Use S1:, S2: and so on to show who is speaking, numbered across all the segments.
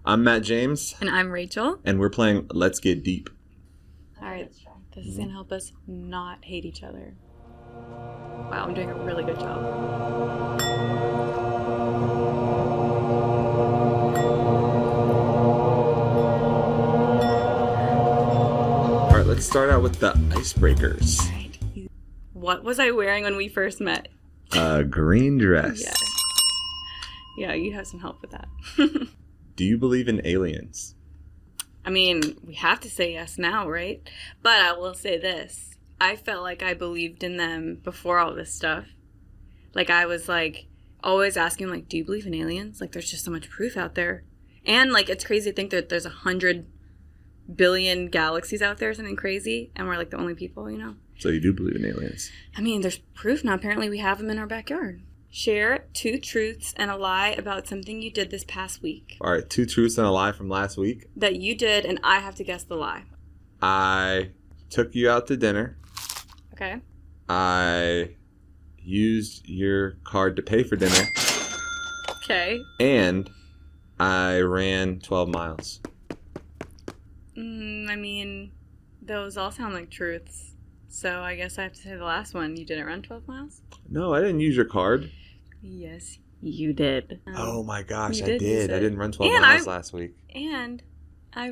S1: I'm Matt James.
S2: And I'm Rachel.
S1: And we're playing Let's Get Deep.
S2: All right. This is going to help us not hate each other. Wow, I'm doing a really good job.
S1: All right, let's start out with the icebreakers.
S2: All right. What was I wearing when we first met?
S1: A green dress.
S2: Yes. Yeah, you have some help with that.
S1: Do you believe in aliens?
S2: I mean, we have to say yes now, right? But I will say this. I felt like I believed in them before all this stuff. Like, I was, like, always asking, like, do you believe in aliens? Like, there's just so much proof out there. And, like, it's crazy to think that there's 100 billion galaxies out there, something crazy, and we're, like, the only people, you know?
S1: So you do believe in aliens?
S2: I mean, there's proof now. Apparently, we have them in our backyard. Share 2 truths and a lie about something you did this past week.
S1: All right, 2 truths and a lie from last week.
S2: That you did, and I have to guess the lie.
S1: I took you out to dinner.
S2: Okay.
S1: I used your card to pay for dinner.
S2: Okay.
S1: And I ran 12 miles.
S2: I mean, those all sound like truths. So I guess I have to say the last one. You didn't run 12 miles?
S1: No, I didn't use your card.
S2: Yes, you did.
S1: Oh my gosh, I
S2: use
S1: did.
S2: it.
S1: I didn't run 12 miles last week.
S2: And I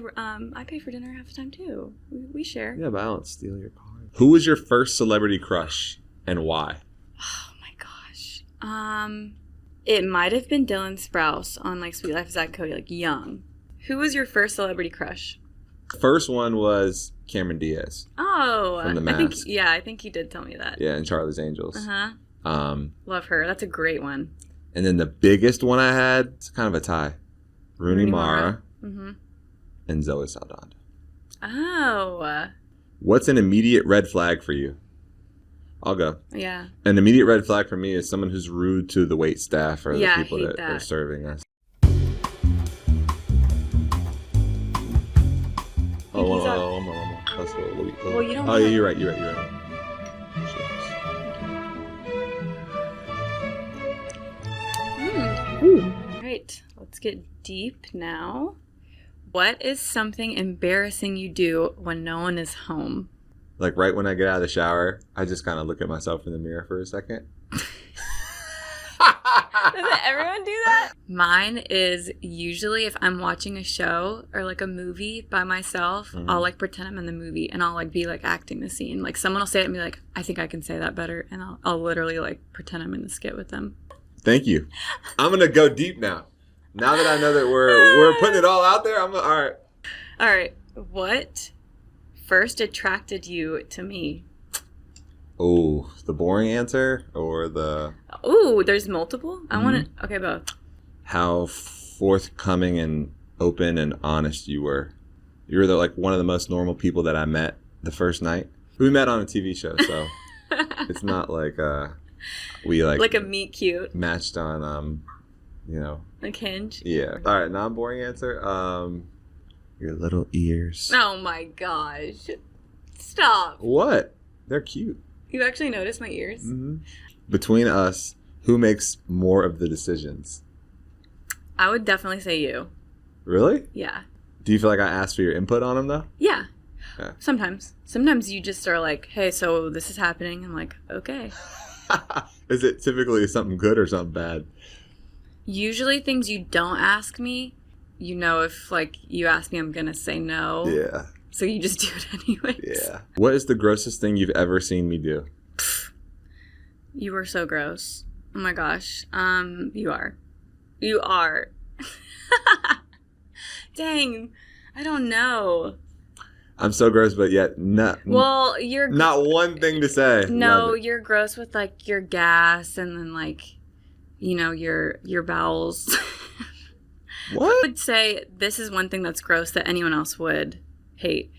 S2: pay for dinner half the time too. We share.
S1: Yeah, but I don't steal your card. Who was your first celebrity crush and why?
S2: Oh my gosh. It might have been Dylan Sprouse on like Sweet Life of Zack and Cody, like young. Who was your first celebrity crush?
S1: First one was Cameron Diaz.
S2: Oh,
S1: from The Mask.
S2: I think you did tell me that.
S1: Yeah, and Charlie's Angels.
S2: Love her. That's a great one.
S1: And then the biggest one I had, it's kind of a tie. Rooney Mara. And Zoe Saldana.
S2: Oh.
S1: What's an immediate red flag for you? I'll go.
S2: Yeah.
S1: An immediate red flag for me is someone who's rude to the wait staff or the people that are serving us. Oh, that's a little.
S2: Well, you don't.
S1: Oh, yeah, you're right.
S2: All right, let's get deep now. What is something embarrassing you do when no one is home?
S1: Like right when I get out of the shower, I just kind of look at myself in the mirror for a second.
S2: Doesn't everyone do that? Mine is usually if I'm watching a show or like a movie by myself, I'll like pretend I'm in the movie and I'll like be like acting the scene. Like someone will say it and be like, I think I can say that better. And I'll literally like pretend I'm in the skit with them.
S1: Thank you. I'm going to go deep now. Now that I know that we're putting it all out there, all right.
S2: All right. What first attracted you to me?
S1: Oh, the boring answer or the...
S2: Oh, there's multiple? I want to... Okay, both.
S1: How forthcoming and open and honest you were. You were like one of the most normal people that I met the first night. We met on a TV show, so it's not like we like
S2: a meet cute.
S1: Matched on,
S2: Like Hinge?
S1: Yeah. All right, non-boring answer. Your little ears.
S2: Oh my gosh. Stop.
S1: What? They're cute.
S2: You actually noticed my ears?
S1: Mm-hmm. Between us, who makes more of the decisions?
S2: I would definitely say you.
S1: Really?
S2: Yeah.
S1: Do you feel like I asked for your input on them, though?
S2: Yeah.
S1: Okay.
S2: Sometimes. Sometimes you just are like, hey, so this is happening. I'm like, okay.
S1: Is it typically something good or something bad?
S2: Usually things you don't ask me, if, like, you ask me, I'm going to say no.
S1: Yeah.
S2: So you just do it anyways.
S1: Yeah. What is the grossest thing you've ever seen me do?
S2: You were so gross. Oh my gosh. You are. You are. Dang. I don't know.
S1: I'm so gross, but yet not.
S2: Well, you're
S1: not one thing to say.
S2: No, you're gross with like your gas and then like, your bowels.
S1: What?
S2: I would say this is one thing that's gross that anyone else would hate.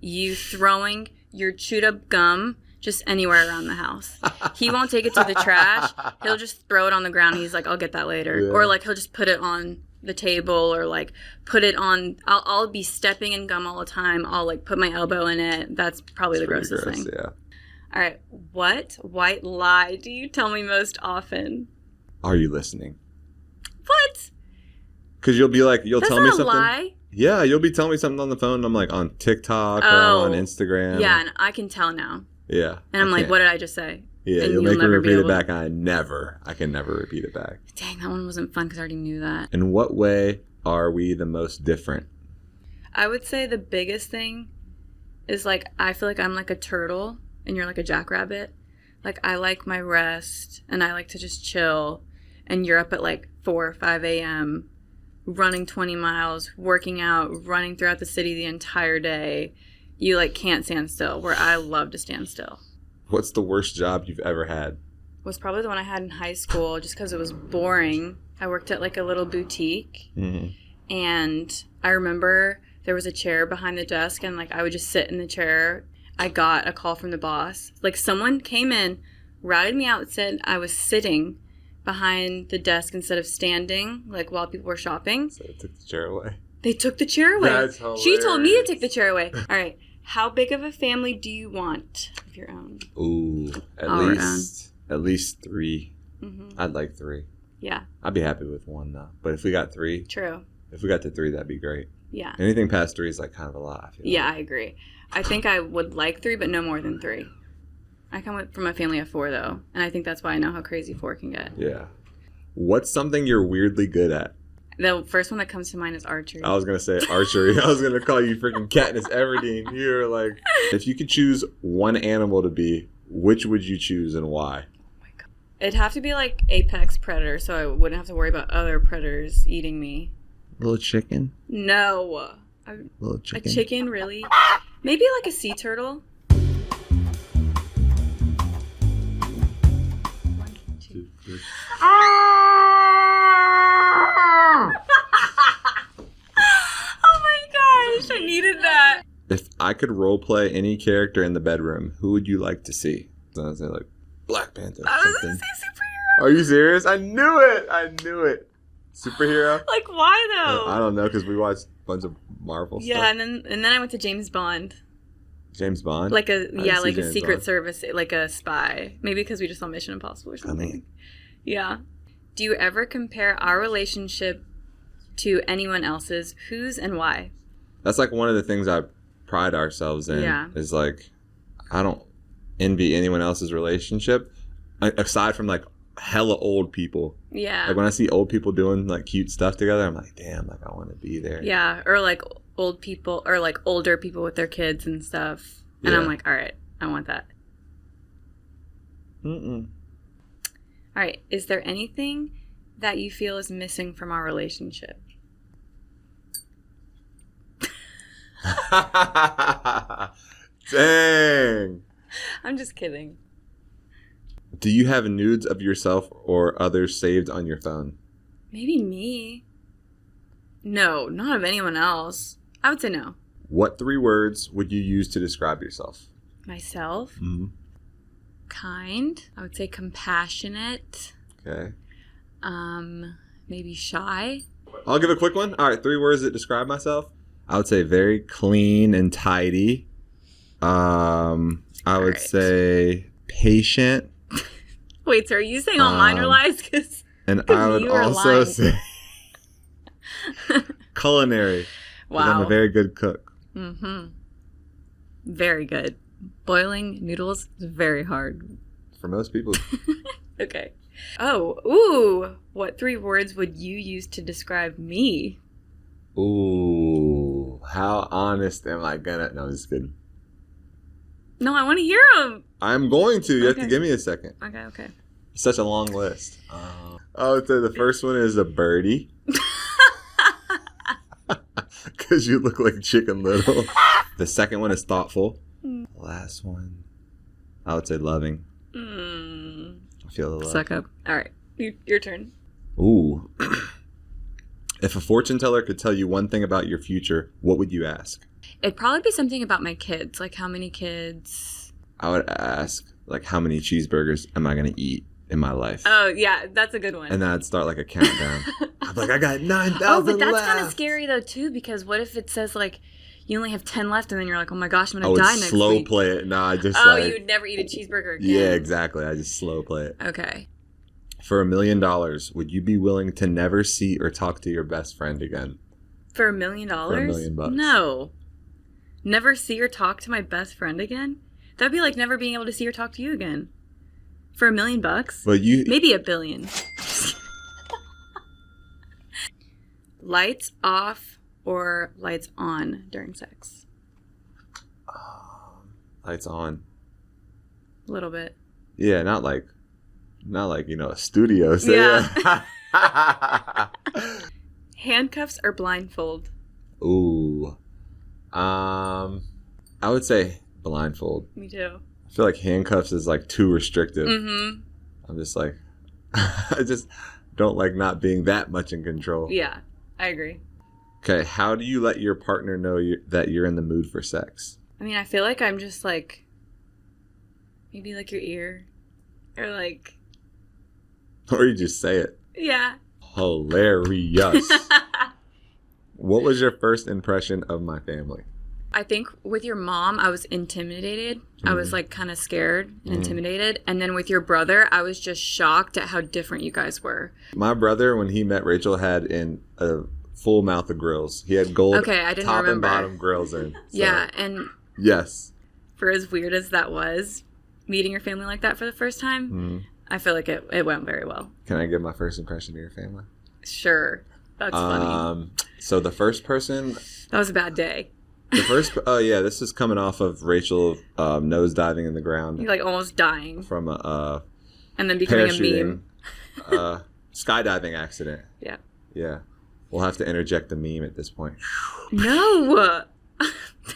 S2: You throwing your chewed up gum just anywhere around the house. He won't take it to the trash. He'll just throw it on the ground. And he's like, I'll get that later. Yeah. Or like he'll just put it on the table or like put it on. I'll be stepping in gum all the time. I'll like put my elbow in it. That's probably the grossest thing.
S1: Yeah.
S2: All right. What white lie do you tell me most often?
S1: Are you listening?
S2: What?
S1: Because you'll be like, you'll
S2: That's
S1: tell me
S2: not a
S1: something.
S2: lie.
S1: Yeah, you'll be telling me something on the phone. And I'm like on TikTok or I'm on Instagram.
S2: Yeah, and I can tell now.
S1: Yeah.
S2: And I'm like, what did I just say?
S1: Yeah,
S2: and
S1: you'll make me
S2: never be
S1: repeat it
S2: able
S1: back. And I can never repeat it back.
S2: Dang, that one wasn't fun because I already knew that.
S1: In what way are we the most different?
S2: I would say the biggest thing is like, I feel like I'm like a turtle and you're like a jackrabbit. Like, I like my rest and I like to just chill. And you're up at like 4 or 5 a.m. running 20 miles, working out, running throughout the city the entire day. You like can't stand still, where I love to stand still.
S1: What's the worst job you've ever had?
S2: Was probably the one I had in high school just because it was boring. I worked at like a little boutique.
S1: Mm-hmm.
S2: And I remember there was a chair behind the desk and like I would just sit in the chair. I got a call from the boss. Like someone came in, routed me out, said I was sitting behind the desk instead of standing, like while people were shopping.
S1: So they took the chair away.
S2: They took the chair away.
S1: That's hilarious.
S2: She told me to take the chair away. All right. How big of a family do you want of your own?
S1: Ooh, at least 3.
S2: Mm-hmm.
S1: I'd like 3.
S2: Yeah.
S1: I'd be happy with 1 though. But if we got 3,
S2: True.
S1: If we got to 3, that'd be great.
S2: Yeah.
S1: Anything past 3 is like kind of a lot. I feel
S2: Yeah,
S1: like.
S2: I agree. I think I would like 3, but no more than 3. I come from a family of 4 though, and I think that's why I know how crazy 4 can get.
S1: Yeah. What's something you're weirdly good at?
S2: The first one that comes to mind is archery.
S1: I was going to say archery. I was going to call you freaking Katniss Everdeen. You're like, if you could choose one animal to be, which would you choose and why?
S2: Oh my God. It'd have to be like apex predator, so I wouldn't have to worry about other predators eating me.
S1: Little chicken?
S2: No.
S1: Little chicken?
S2: A chicken, really? Maybe like a sea turtle. 1, 2, 3. Oh my gosh, I needed that.
S1: If I could role play any character in the bedroom, who would you like to see? So I would say like Black Panther or
S2: I was
S1: something.
S2: gonna say superhero.
S1: Are you serious? I knew it. Superhero?
S2: Like, why though?
S1: I don't know, because we watched a bunch of Marvel stuff.
S2: Yeah, and then I went to James Bond.
S1: James Bond?
S2: Like a
S1: James
S2: Secret
S1: Bond.
S2: Service, like a spy. Maybe because we just saw Mission Impossible or something.
S1: I mean.
S2: Yeah. Do you ever compare our relationship to anyone else's? Whose and why?
S1: That's like one of the things I pride ourselves in.
S2: Yeah.
S1: Is like, I don't envy anyone else's relationship, aside from like hella old people.
S2: Yeah.
S1: Like when I see old people doing like cute stuff together, I'm like, damn, like I want to be there.
S2: Yeah, or like old people, or like older people with their kids and stuff. And
S1: Yeah.
S2: I'm like, all right, I want that.
S1: Mm-mm.
S2: All right, is there anything that you feel is missing from our relationship?
S1: Dang.
S2: I'm just kidding.
S1: Do you have nudes of yourself or others saved on your phone?
S2: Maybe me. No, not of anyone else. I would say no.
S1: What 3 words would you use to describe yourself?
S2: Myself.
S1: Mm-hmm.
S2: Kind. I would say compassionate.
S1: Okay.
S2: Maybe shy.
S1: I'll give a quick one. All right, 3 words that describe myself. I would say very clean and tidy. I would
S2: right.
S1: say patient.
S2: Wait, so are you saying all mine are lies?
S1: And I would
S2: you are
S1: also
S2: lying.
S1: say culinary. 'Cause I'm a
S2: Wow.
S1: very good cook.
S2: Mm-hmm. Very good. Boiling noodles is very hard.
S1: For most people.
S2: Okay. Oh, ooh. What 3 words would you use to describe me?
S1: Ooh, how honest am I gonna? No, just kidding.
S2: No, I want to hear them.
S1: I'm going to. You have to
S2: Okay.
S1: give me a second.
S2: Okay.
S1: It's such a long list. I would say the first one is a birdie. Because you look like Chicken Little. The second one is thoughtful. The last one, I would say loving. I feel the love.
S2: Suck up. All right. Your turn.
S1: Ooh. If a fortune teller could tell you one thing about your future, what would you ask?
S2: It'd probably be something about my kids. Like how many kids.
S1: I would ask, like, how many cheeseburgers am I going to eat in my life?
S2: Oh, yeah. That's a good one.
S1: And then I'd start, like, a countdown. I'm like, I got 9,000
S2: Oh, but that's
S1: left.
S2: kind of scary, though, too, because what if it says, like, you only have 10 left, and then you're like, oh my gosh, I'm
S1: I
S2: going to
S1: would
S2: die next
S1: slow
S2: week.
S1: play it. No, I just
S2: Oh,
S1: like...
S2: you would never eat a cheeseburger again.
S1: Yeah, exactly. I just slow play it.
S2: Okay.
S1: For $1,000,000, would you be willing to never see or talk to your best friend again?
S2: For $1 million?
S1: For $1,000,000.
S2: No. Never see or talk to my best friend again? That'd be like never being able to see or talk to you again. For $1 million?
S1: Well,
S2: maybe $1 billion. Lights off or lights on during sex?
S1: Lights on.
S2: A little bit.
S1: Yeah, not like a studio. So
S2: yeah. Handcuffs or blindfold?
S1: Ooh. I would say blindfold.
S2: Me too.
S1: I feel like handcuffs is like too restrictive.
S2: Mm-hmm.
S1: I'm just like, I just don't like not being that much in control.
S2: Yeah, I agree.
S1: Okay, how do you let your partner know that you're in the mood for sex?
S2: I mean, I feel like I'm just like, maybe like your ear. Or like...
S1: Or you just say it.
S2: Yeah.
S1: Hilarious. What was your first impression of my family?
S2: I think with your mom, I was intimidated. I was like kind of scared and intimidated. And then with your brother, I was just shocked at how different you guys were.
S1: My brother, when he met Rachel, had in a full mouth of grills. He had gold top and bottom grills in. So.
S2: Yeah, and
S1: yes.
S2: For as weird as that was, meeting your family like that for the first time, I feel like it went very well.
S1: Can I give my first impression of your family?
S2: Sure. That's funny.
S1: So the first person...
S2: That was a bad day.
S1: The first... Oh, yeah. This is coming off of Rachel nose diving in the ground.
S2: You're like almost dying.
S1: From a...
S2: and then becoming a meme.
S1: Skydiving accident.
S2: Yeah.
S1: Yeah. We'll have to interject the meme at this point.
S2: No!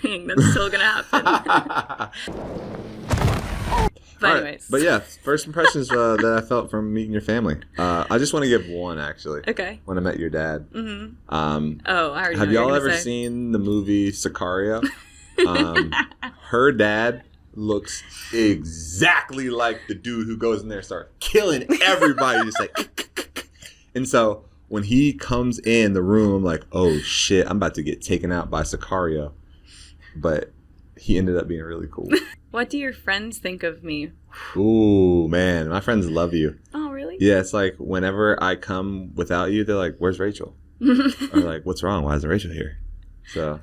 S2: Dang, that's still going to happen. But anyways.
S1: Right. But yeah, first impressions that I felt from meeting your family. I just want to give one, actually.
S2: Okay.
S1: When I met your dad.
S2: Mm-hmm. I already know
S1: have y'all ever seen the movie Sicario? Her dad looks exactly like the dude who goes in there and starts killing everybody. Just like... And so when he comes in the room, I'm like, oh shit, I'm about to get taken out by Sicario. But he ended up being really cool.
S2: What do your friends think of me?
S1: Ooh, man. My friends love you.
S2: Oh, really?
S1: Yeah, it's like whenever I come without you, they're like, where's Rachel? Or like, what's wrong? Why isn't Rachel here? So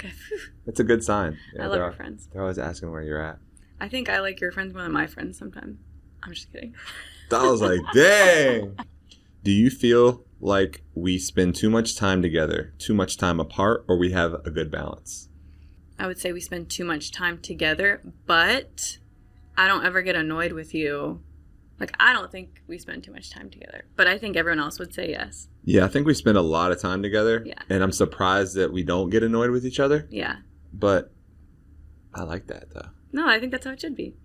S1: it's a good sign. Yeah,
S2: I love your friends.
S1: They're always asking where you're at.
S2: I think I like your friends more than my friends sometimes. I'm just kidding.
S1: I was like, dang. Do you feel like we spend too much time together, too much time apart, or we have a good balance?
S2: I would say we spend too much time together, but I don't ever get annoyed with you. Like, I don't think we spend too much time together, but I think everyone else would say yes.
S1: Yeah, I think we spend a lot of time together.
S2: Yeah.
S1: And I'm surprised that we don't get annoyed with each other.
S2: Yeah.
S1: But I like that, though.
S2: No, I think that's how it should be.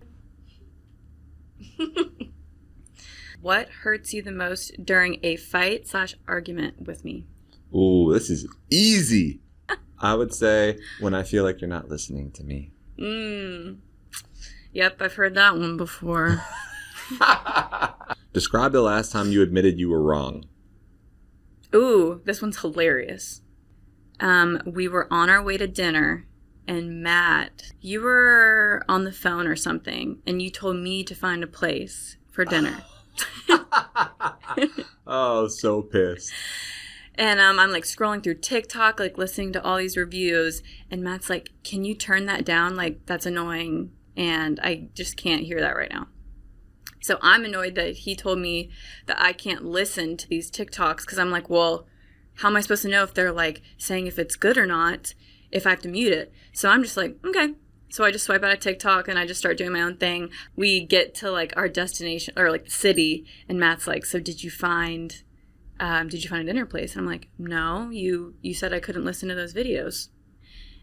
S2: What hurts you the most during a fight/argument with me?
S1: Ooh, this is easy. I would say when I feel like you're not listening to me.
S2: Yep, I've heard that one before.
S1: Describe the last time you admitted you were wrong.
S2: Ooh, this one's hilarious. We were on our way to dinner, and Matt, you were on the phone or something, and you told me to find a place for dinner.
S1: Oh, so pissed.
S2: And I'm like scrolling through TikTok, like listening to all these reviews. And Matt's like, can you turn that down? Like, that's annoying. And I just can't hear that right now. So I'm annoyed that he told me that I can't listen to these TikToks because I'm like, well, how am I supposed to know if they're like saying if it's good or not if I have to mute it? So I'm just like, okay. So I just swipe out of TikTok and I just start doing my own thing. We get to like our destination or like the city. And Matt's like, so did you find a dinner place? And I'm like, no, you said I couldn't listen to those videos.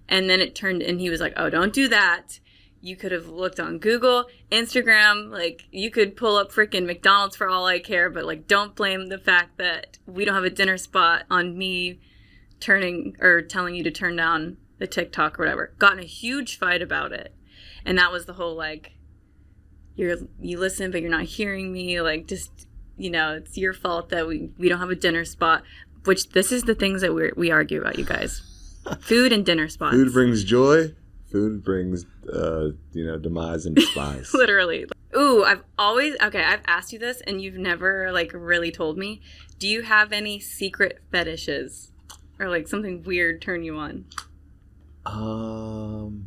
S2: And then it turned, and he was like, oh, don't do that. You could have looked on Google, Instagram, like you could pull up freaking McDonald's for all I care, but like don't blame the fact that we don't have a dinner spot on me turning or telling you to turn down the TikTok or whatever. Got in a huge fight about it. And that was the whole like, you listen, but you're not hearing me. Like just, it's your fault that we don't have a dinner spot, which this is the things that we argue about, you guys. Food and dinner spots.
S1: Food brings joy. Food brings, demise and despise.
S2: Literally. Ooh, I've asked you this and you've never like really told me. Do you have any secret fetishes or like something weird turn you on?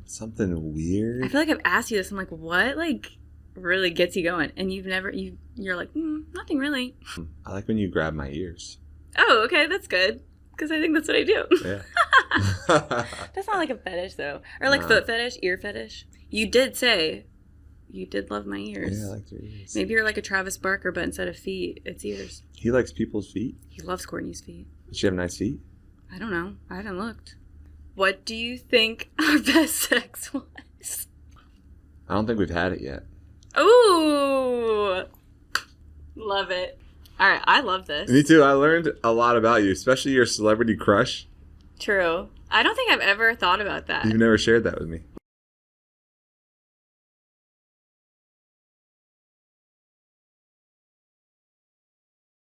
S1: Something weird.
S2: I feel like I've asked you this. I'm like, what like really gets you going? And you're like, nothing really.
S1: I like when you grab my ears.
S2: Oh, okay, that's good. Because I think that's what I do.
S1: Yeah.
S2: That's not like a fetish though. Or like foot fetish, ear fetish. You did say you did love my ears.
S1: Yeah, I like your ears.
S2: Maybe you're like a Travis Barker, but instead of feet, it's ears.
S1: He likes people's feet.
S2: He loves Courtney's feet.
S1: Does she have nice feet?
S2: I don't know. I haven't looked. What do you think our best sex was?
S1: I don't think we've had it yet.
S2: Ooh. Love it. All right, I love this.
S1: Me too. I learned a lot about you, especially your celebrity crush.
S2: True. I don't think I've ever thought about that.
S1: You've never shared that with me.